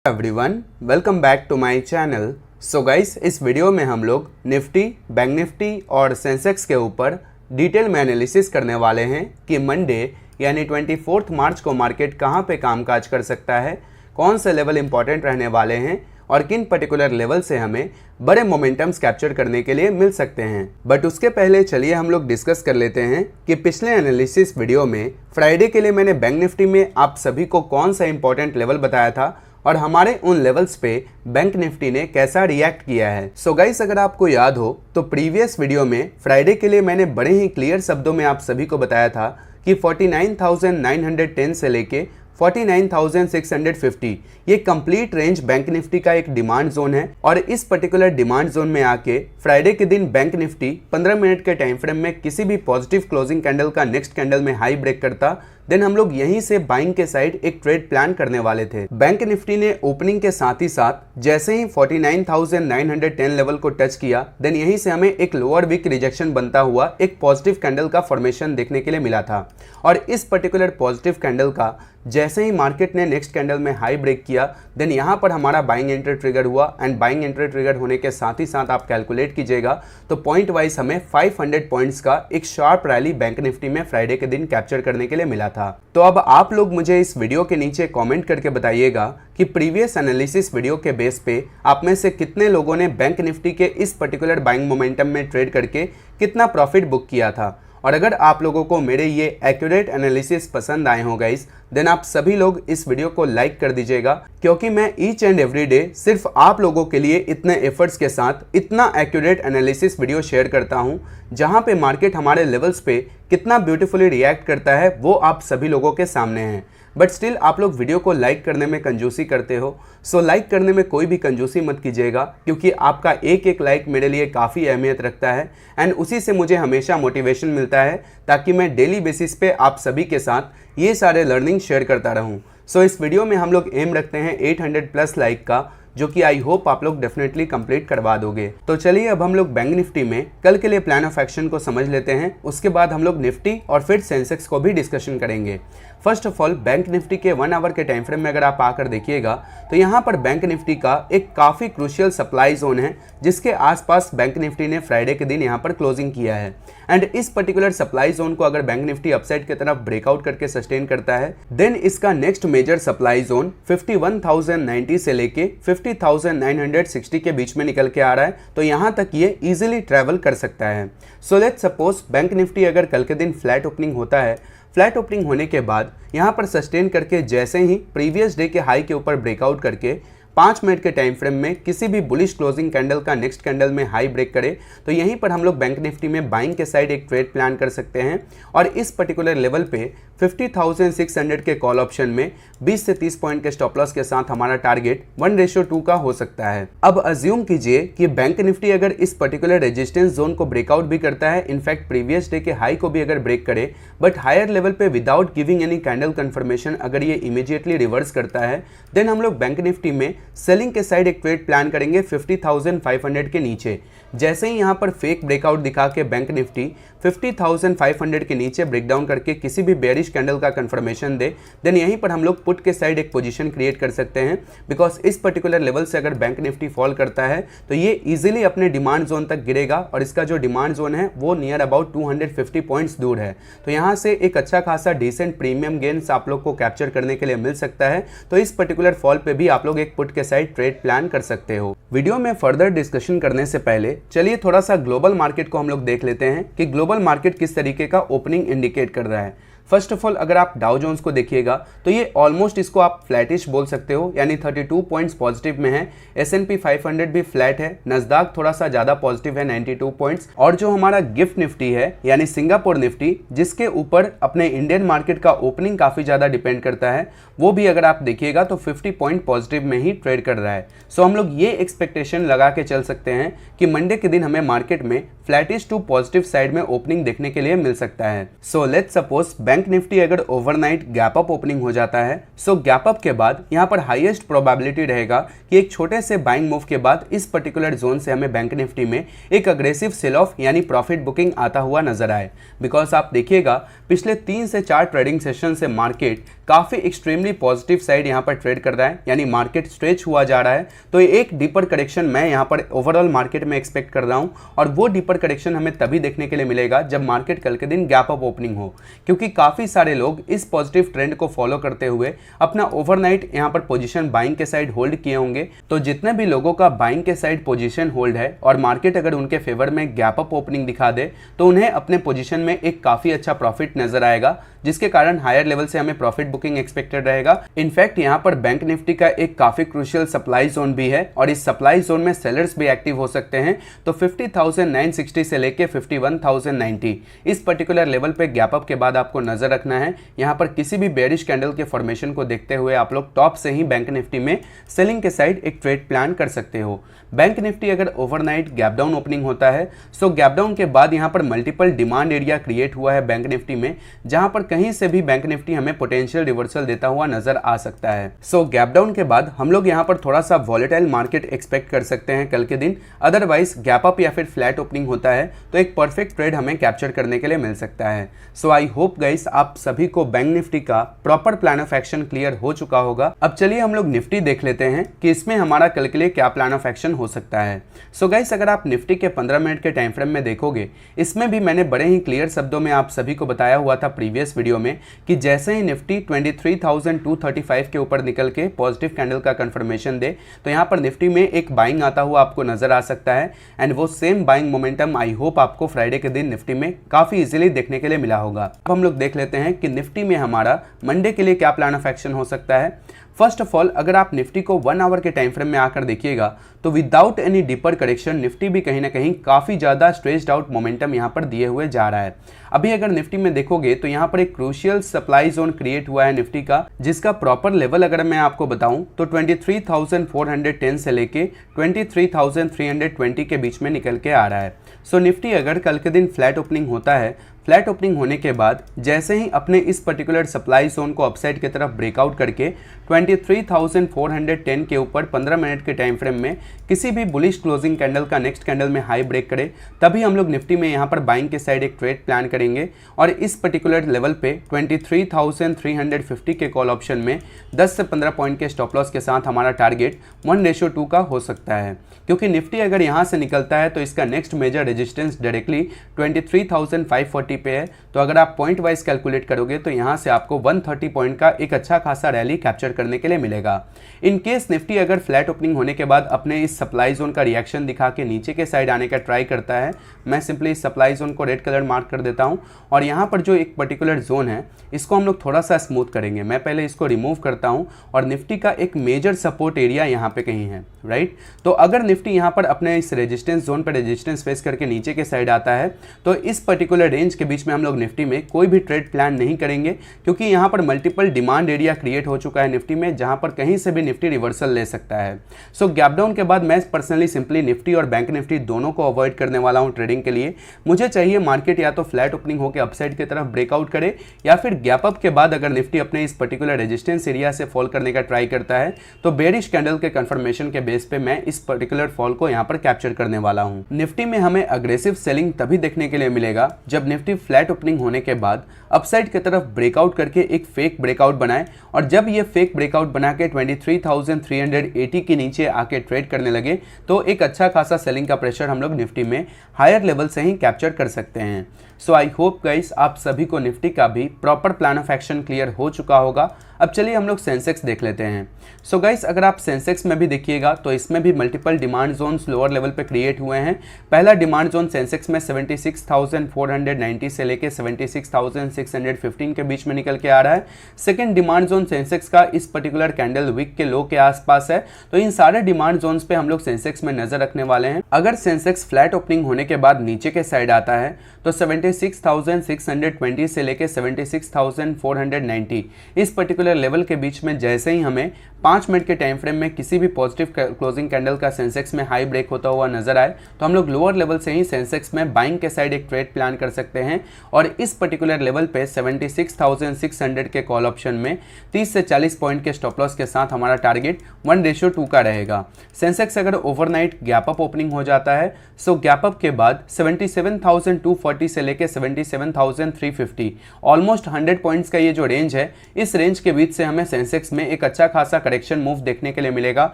Everyone welcome back to my channel. So guys, इस video में हम लोग निफ्टी, बैंक निफ्टी और सेंसेक्स के ऊपर डिटेल में एनालिसिस करने वाले हैं कि मंडे यानी 24 मार्च को मार्केट कहां पे कामकाज कर सकता है, कौन से लेवल इंपॉर्टेंट रहने वाले हैं और किन पर्टिकुलर लेवल से हमें बड़े मोमेंटम्स कैप्चर करने के लिए मिल सकते हैं। बट उसके पहले चलिए हम लोग डिस्कस कर लेते हैं कि पिछले एनालिसिस वीडियो में फ्राइडे के लिए मैंने बैंक निफ्टी में आप सभी को कौन सा इंपॉर्टेंट लेवल बताया था और हमारे उन लेवल्स पे बैंक निफ्टी ने कैसा रिएक्ट किया है। सो गाइस, अगर आपको याद हो तो प्रीवियस वीडियो में फ्राइडे के लिए मैंने बड़े ही क्लियर शब्दों में आप सभी को बताया था कि 49,910 से लेके 49,650 ये कंप्लीट रेंज बैंक निफ्टी का एक डिमांड जोन है और इस पर्टिकुलर डिमांड जोन में आके फ्राइडे के दिन बैंक निफ्टी 15 मिनट के टाइम फ्रेम में किसी भी पॉजिटिव क्लोजिंग कैंडल का नेक्स्ट कैंडल में हाई ब्रेक करता, देन हम लोग यहीं से बाइंग के साइड एक ट्रेड प्लान करने वाले थे। बैंक निफ्टी ने ओपनिंग के साथ ही साथ जैसे ही 49,910 लेवल को टच किया, देन यहीं से हमें एक लोअर वीक रिजेक्शन बनता हुआ एक पॉजिटिव कैंडल का फॉर्मेशन देखने के लिए मिला था। और इस पर्टिकुलर पॉजिटिव कैंडल का जैसे ही मार्केट ने नेक्स्ट कैंडल में हाई ब्रेक किया, देन यहाँ पर हमारा बाइंग एंट्री ट्रिगर हुआ एंड बाइंग एंट्री ट्रिगर होने के साथ ही साथ आप कैलकुलेट कीजिएगा तो पॉइंट वाइज हमें 500 पॉइंट्स का एक शार्प रैली बैंक निफ्टी में फ्राइडे के दिन कैप्चर करने के लिए मिला था। तो अब आप लोग मुझे इस वीडियो के नीचे कमेंट करके बताइएगा कि प्रीवियस एनालिसिस वीडियो के बेस पे आप में से कितने लोगों ने बैंक निफ्टी के इस पर्टिकुलर बाइंग मोमेंटम में ट्रेड करके कितना प्रॉफिट बुक किया था। और अगर आप लोगों को मेरे ये एक्यूरेट एनालिसिस पसंद आए हो गाइस, देन आप सभी लोग इस वीडियो को लाइक कर दीजिएगा, क्योंकि मैं ईच एंड एवरी डे सिर्फ आप लोगों के लिए इतने एफर्ट्स के साथ इतना एक्यूरेट एनालिसिस वीडियो शेयर करता हूं, जहां पे मार्केट हमारे लेवल्स पे कितना ब्यूटीफुली रिएक्ट करता है वो आप सभी लोगों के सामने है। बट स्टिल आप लोग वीडियो को लाइक करने में कंजूसी करते हो, सो लाइक करने में कोई भी कंजूसी मत कीजिएगा, क्योंकि आपका एक एक लाइक मेरे लिए काफ़ी अहमियत रखता है एंड उसी से मुझे हमेशा मोटिवेशन मिलता है ताकि मैं डेली बेसिस पे आप सभी के साथ ये सारे लर्निंग शेयर करता रहूँ। सो इस वीडियो में हम लोग एम रखते हैं 800 प्लस लाइक का, जो कि आई होप आप लोग डेफिनेटली कंप्लीट करवा दोगे। तो चलिए अब हम लोग बैंक निफ्टी में कल के लिए प्लान ऑफ एक्शन को समझ लेते हैं, उसके बाद हम लोग निफ्टी और फिर सेंसेक्स को भी डिस्कशन करेंगे। First of all, bank Nifty के 1 आवर के टाइम फ्रेम में अगर आप आकर देखिएगा तो यहाँ पर बैंक निफ्टी का एक काफ़ी क्रूशियल सप्लाई जोन है, जिसके आसपास बैंक निफ्टी ने फ्राइडे के दिन यहाँ पर क्लोजिंग किया है। एंड इस पर्टिकुलर सप्लाई जोन को अगर बैंक निफ्टी अपसाइड की तरफ ब्रेकआउट करके सस्टेन करता है, देन इसका नेक्स्ट मेजर सप्लाई जोन 51,090 से लेके 50,960 के बीच में निकल के आ रहा है, तो यहाँ तक ये इजीली ट्रैवल कर सकता है। So let's suppose bank Nifty अगर कल के दिन फ्लैट ओपनिंग होता है, फ्लैट ओपनिंग होने के बाद यहाँ पर सस्टेन करके जैसे ही प्रीवियस डे के हाई के ऊपर ब्रेकआउट करके 5 मिनट के टाइम फ्रेम में किसी भी बुलिश क्लोजिंग कैंडल का नेक्स्ट कैंडल में हाई ब्रेक करे, तो यहीं पर हम लोग बैंक निफ्टी में बाइंग के साइड एक ट्रेड प्लान कर सकते हैं और इस पर्टिकुलर लेवल पे 50,600 के कॉल ऑप्शन में 20 से 30 पॉइंट के स्टॉप लॉस के साथ हमारा टारगेट 1:2 का हो सकता है। अब अज्यूम कीजिए कि बैंक निफ्टी अगर इस पर्टिकुलर रेजिस्टेंस जोन को ब्रेकआउट भी करता है, इनफैक्ट प्रीवियस डे के हाई को भी अगर ब्रेक करे, बट हायर लेवल पे without giving any candle confirmation अगर ये इमीडिएटली रिवर्स करता है, देन हम लोग बैंक निफ्टी में सेलिंग के साइड एक ट्रेड प्लान करेंगे 50,500 के नीचे। जैसे ही यहाँ पर फेक ब्रेकआउट दिखा के बैंक निफ्टी 50,500 के नीचे ब्रेकडाउन करके किसी भी बेरिश कैंडल का कंफर्मेशन दे, देन यहीं पर हम लोग पुट के साइड एक पोजीशन क्रिएट कर सकते हैं, बिकॉज इस पर्टिकुलर लेवल से अगर बैंक निफ्टी फॉल करता है तो ये इजीली अपने डिमांड जोन तक गिरेगा और इसका जो डिमांड जोन है वो नियर अबाउट 250 पॉइंट्स दूर है। तो यहाँ से एक अच्छा खासा डिसेंट प्रीमियम गेन्स आप लोग को कैप्चर करने के लिए मिल सकता है। तो इस पर्टिकुलर फॉल पे भी आप लोग एक पुट के साइड ट्रेड प्लान कर सकते हो। वीडियो में फर्दर डिस्कशन करने से पहले चलिए थोड़ा सा ग्लोबल मार्केट को हम लोग देख लेते हैं कि ग्लोबल मार्केट किस तरीके का ओपनिंग इंडिकेट कर रहा है। फर्स्ट ऑफ ऑल, अगर आप डाउ जोन्स को देखिएगा तो ये ऑलमोस्ट इसको आप फ्लैटिश बोल सकते हो, यानी 32 पॉइंट्स पॉजिटिव में है। S&P 500 भी फ्लैट है, नस्दाक थोड़ा सा ज़्यादा पॉजिटिव है 92 पॉइंट्स, और जो हमारा गिफ्ट निफ्टी है यानी सिंगापुर निफ्टी, जिसके ऊपर अपने इंडियन मार्केट का ओपनिंग काफ़ी ज़्यादा डिपेंड करता है, वो भी अगर आप देखिएगा तो 50 पॉइंट पॉजिटिव में ही ट्रेड कर रहा है। सो हम लोग ये एक्सपेक्टेशन लगा के चल सकते हैं कि मंडे के दिन हमें मार्केट में फ्लैटिश टू पॉजिटिव साइड में ओपनिंग देखने के लिए मिल सकता है। So let's suppose bank Nifty अगर ओवरनाइट गैप अप ओपनिंग हो जाता है, सो गैप अप के बाद यहाँ पर हाईएस्ट प्रोबेबिलिटी रहेगा कि एक छोटे से बाइंग मूव के बाद इस पर्टिकुलर जोन से हमें बैंक निफ्टी में एक अग्रेसिव सेल ऑफ यानी प्रॉफिट बुकिंग आता हुआ नजर आए। बिकॉज आप देखिएगा पिछले 3 से 4 ट्रेडिंग सेशन से मार्केट काफी एक्सट्रीमली पॉजिटिव साइड यहाँ पर ट्रेड कर रहा है, यानी मार्केट स्ट्रेच हुआ जा रहा है। तो एक डीपर करेक्शन मैं यहाँ पर ओवरऑल मार्केट में एक्सपेक्ट कर रहा हूँ, और वो डीपर करेक्शन हमें तभी देखने के लिए मिलेगा जब मार्केट कल के दिन गैप अप ओपनिंग हो, क्योंकि काफी सारे लोग इस पॉजिटिव ट्रेंड को फॉलो करते हुए अपना ओवरनाइट यहाँ पर पोजीशन बाइंग के साइड होल्ड किए होंगे। तो जितने भी लोगों का बाइंग के साइड पोजीशन होल्ड है और मार्केट अगर उनके फेवर में गैप अप ओपनिंग दिखा दे तो उन्हें अपने पोजीशन में एक काफी अच्छा प्रॉफिट नजर आएगा, जिसके कारण हायर लेवल से हमें प्रॉफिट बुकिंग एक्सपेक्टेड रहेगा। इनफैक्ट यहाँ पर बैंक निफ्टी का एक काफी क्रूशियल सप्लाई जोन भी है, और इस सप्लाई जोन में सेलर्स भी एक्टिव हो सकते हैं। तो 50,960 से लेके 51,090 इस पर्टिकुलर लेवल पे गैप अप के बाद आपको नजर रखना है। यहाँ पर किसी भी बेरिश कैंडल के फॉर्मेशन को देखते हुए आप लोग टॉप से ही बैंक निफ्टी में सेलिंग के साइड एक ट्रेड प्लान कर सकते हो। बैंक निफ्टी अगर ओवरनाइट गैप डाउन ओपनिंग होता है, सो गैप डाउन के बाद यहाँ पर मल्टीपल डिमांड एरिया क्रिएट हुआ है बैंक निफ्टी में, जहां पर कहीं से भी बैंक निफ्टी हमें पोटेंशियल रिवर्सल देता हुआ नजर आ सकता है। सो गैप डाउन के बाद हम लोग यहाँ पर थोड़ा सा वॉलेटाइल मार्केट एक्सपेक्ट कर सकते हैं कल के दिन। अदरवाइज गैप अप या फिर फ्लैट ओपनिंग होता है तो एक परफेक्ट ट्रेड हमें कैप्चर करने के लिए मिल सकता है। सो आई होप गाइस आप सभी को बैंक निफ्टी का proper plan of action clear हो चुका होगा। अब चलिए हम लोग निफ्टी देख लेते हैं कि इसमें हमारा कल के लिए क्या प्लान ऑफ एक्शन हो सकता है। सो गाइस अगर आप निफ्टी के 15 मिनट के टाइम फ्रेम में देखोगे, इसमें भी मैंने बड़े ही क्लियर शब्दों में आप सभी को बताया हुआ था प्रीवियस वीडियो में कि जैसे ही निफ्टी 23,235 के ऊपर निकल के पॉजिटिव कैंडल का कंफर्मेशन दे तो यहाँ पर निफ्टी में एक बाइंग आता हुआ आपको नजर आ सकता है। एंड वो same buying momentum I hope आपको फ्राइडे के दिन निफ्टी में काफी इजीली देखने के लिए मिला होगा। अब हम लोग देख लेते हैं कि निफ्टी में हमारा मंडे के लिए क्या प्लान ऑफ एक्शन हो सकता है। फर्स्ट ऑफ ऑल अगर आप निफ्टी को 1 आवर के टाइम फ्रेम में आकर देखिएगा तो without any deeper correction Nifty भी कहीं ना कहीं काफी ज्यादा स्ट्रेच्ड आउट मोमेंटम यहां पर दिए हुए जा रहा है। अभी अगर निफ्टी में देखोगे तो यहां पर एक क्रूशियल सप्लाई जोन क्रिएट हुआ है निफ्टी का, जिसका प्रॉपर लेवल अगर मैं आपको बताऊं तो 23,410 से लेके 23,320 के बीच में निकल के आ रहा है। सो निफ्टी अगर कल के दिन फ्लैट ओपनिंग होता है, फ्लैट ओपनिंग होने के बाद जैसे ही अपने इस पर्टिकुलर सप्लाई जोन को अपसाइड की तरफ ब्रेकआउट करके 23,410 के ऊपर 15 मिनट के टाइम फ्रेम में किसी भी बुलिश क्लोजिंग कैंडल का नेक्स्ट कैंडल में हाई ब्रेक करे, तभी हम लोग निफ्टी में यहाँ पर बाइंग के साइड एक ट्रेड प्लान करेंगे। और इस पर्टिकुलर लेवल पे 23,350 के कॉल ऑप्शन में 10 से 15 पॉइंट के स्टॉप लॉस के साथ हमारा टारगेट 1:2 का हो सकता है, क्योंकि निफ्टी अगर यहाँ से निकलता है तो इसका नेक्स्ट मेजर रेजिस्टेंस डायरेक्टली 23,540 पे है। तो अगर आप पॉइंट वाइज कैलकुलेट करोगे तो यहाँ से आपको 130 पॉइंट का एक अच्छा खासा रैली कैप्चर करने के लिए मिलेगा। इन केस निफ्टी अगर फ्लैट ओपनिंग होने के बाद अपने इस सप्लाई जोन का रिएक्शन दिखा के नीचे के साइड आने का ट्राई करता है, मैं सिंपली इस सप्लाई जोन को रेड कलर मार्क कर देता हूँ। और यहाँ पर जो एक पर्टिकुलर जोन है इसको हम लोग थोड़ा सा स्मूथ करेंगे। मैं पहले इसको रिमूव करता हूँ और निफ्टी का एक मेजर सपोर्ट एरिया यहाँ पे कहीं है, राइट। तो अगर निफ्टी यहाँ पर अपने इस रेजिस्टेंस जोन पर रेजिस्टेंस फेस करके नीचे के साइड आता है तो इस पर्टिकुलर रेंज के बीच में हम लोग निफ्टी में कोई भी ट्रेड प्लान नहीं करेंगे, क्योंकि यहाँ पर मल्टीपल डिमांड एरिया क्रिएट हो चुका है निफ्टी में, जहाँ पर कहीं से भी निफ्टी रिवर्सल ले सकता है। सो गैप डाउन के बाद मैं पर्सनली सिंपली निफ्टी और बैंक निफ्टी दोनों को अवॉइड करने वाला हूँ ट्रेडिंग के लिए। मुझे चाहिए मार्केट या तो फ्लैट ओपनिंग होकर अपसाइड की तरफ ब्रेकआउट करे, या फिर गैप अप के बाद अगर निफ्टी अपने इस पर्टिकुलर रेजिस्टेंस एरिया से फॉल करने का ट्राई करता है तो बेरिश कैंडल के कंफर्मेशन के बेस पे मैं इस पर्टिकुलर फॉल को यहाँ पर कैप्चर करने वाला हूँ। निफ्टी में हमें अग्रेसिव सेलिंग तभी देखने के लिए मिलेगा जब निफ्टी फ्लैट ओपनिंग होने के बाद अपसाइड की तरफ ब्रेकआउट करके एक फेक ब्रेकआउट बनाए, और जब ये फेक ब्रेकआउट बना के 23,380 के नीचे आके ट्रेड करने लगे तो एक अच्छा खासा सेलिंग का प्रेशर हम लोग निफ्टी में हायर लेवल से ही कैप्चर कर सकते हैं। सो आई होप गाइस आप सभी को निफ्टी का भी proper plan of action clear हो चुका होगा। अब चलिए हम लोग सेंसेक्स देख लेते हैं। सो गाइस अगर आप सेंसेक्स में भी देखिएगा तो इसमें भी multiple demand zones lower level पे क्रिएट हुए हैं। पहला डिमांड जोन सेंसेक्स में 76,490 से लेके 76,615 के बीच में निकल के आ रहा है। सेकंड डिमांड जोन सेंसेक्स का इस पर्टिकुलर कैंडल वीक के लो के आसपास है। तो इन सारे डिमांड जोन्स पे हम लोग सेंसेक्स में नजर रखने वाले हैं। अगर सेंसेक्स फ्लैट ओपनिंग होने के बाद नीचे के साइड आता है तो 76,620 से लेके 76,490 इस पर्टिकुलर लेवल के बीच में जैसे ही हमें 5 मिनट के टाइम फ्रेम में किसी भी पॉजिटिव क्लोजिंग कैंडल का सेंसेक्स में हाई ब्रेक होता हुआ नजर आए तो हम लोग लोअर लेवल से ही सेंसेक्स में बाइंग के साइड एक ट्रेड प्लान कर सकते हैं। हैं और इस पर्टिकुलर लेवल पे 76,600 के कॉल ऑप्शन में 30 से 40 पॉइंट के स्टॉप लॉस के साथ हमारा टारगेट 1:2 का रहेगा। सेंसेक्स अगर ओवरनाइट गैप अप ओपनिंग हो जाता है सो गैप अप के बाद 77,240 से लेके 77,350 ऑलमोस्ट 100 पॉइंट्स का ये जो रेंज है, इस रेंज के बीच से हमें सेंसेक्स में एक अच्छा खासा करेक्शन मूव देखने के लिए मिलेगा,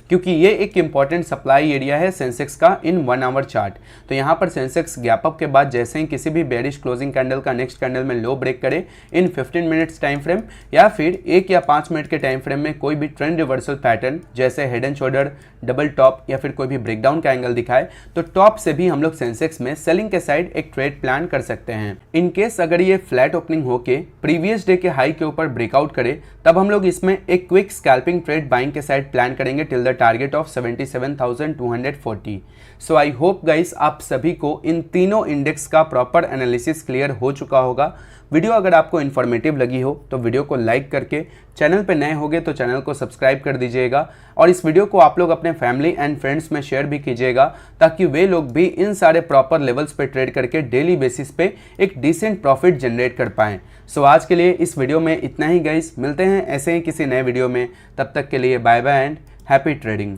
क्योंकि ये एक इंपॉर्टेंट सप्लाई एरिया है सेंसेक्स का इन 1 आवर चार्ट। तो यहाँ पर सेंसेक्स गैप अप के बाद जैसे ही किसी भी बेरिश क्लोजिंग कैंडल का नेक्स्ट कैंडल में लो ब्रेक करे इन 15 मिनट्स टाइम फ्रेम या फिर 1 या 5 मिनट के टाइम फ्रेम में कोई भी ट्रेंड रिवर्सल पैटर्न जैसे head and shoulder, double top या फिर कोई भी ब्रेकडाउन का एंगल दिखाए, तो टॉप से भी हम लोग सेंसेक्स में सेलिंग के साइड एक ट्रेड प्लान कर सकते हैं। इन केस अगर ये फ्लैट ओपनिंग होके प्रीवियस डे के हाई के ऊपर ब्रेकआउट करे, तब हम लोग इसमें एक क्विक स्कैल्पिंग ट्रेड बाइंग के साइड प्लान करेंगे till the target of 77,240। So I hope guys आप सभी को इन तीनों इंडेक्स का प्रॉपर एनालिसिस क्लियर हो चुका होगा। वीडियो अगर आपको इन्फॉर्मेटिव लगी हो तो वीडियो को लाइक करके, चैनल पे नए होगे तो चैनल को सब्सक्राइब कर दीजिएगा और इस वीडियो को आप लोग अपने फैमिली एंड फ्रेंड्स में शेयर भी कीजिएगा, ताकि वे लोग भी इन सारे प्रॉपर लेवल्स पे ट्रेड करके डेली बेसिस पे एक डिसेंट प्रॉफिट जनरेट कर पाएं। सो आज के लिए इस वीडियो में इतना ही गाइस, मिलते हैं ऐसे ही किसी नए वीडियो में, तब तक के लिए bye bye and happy trading.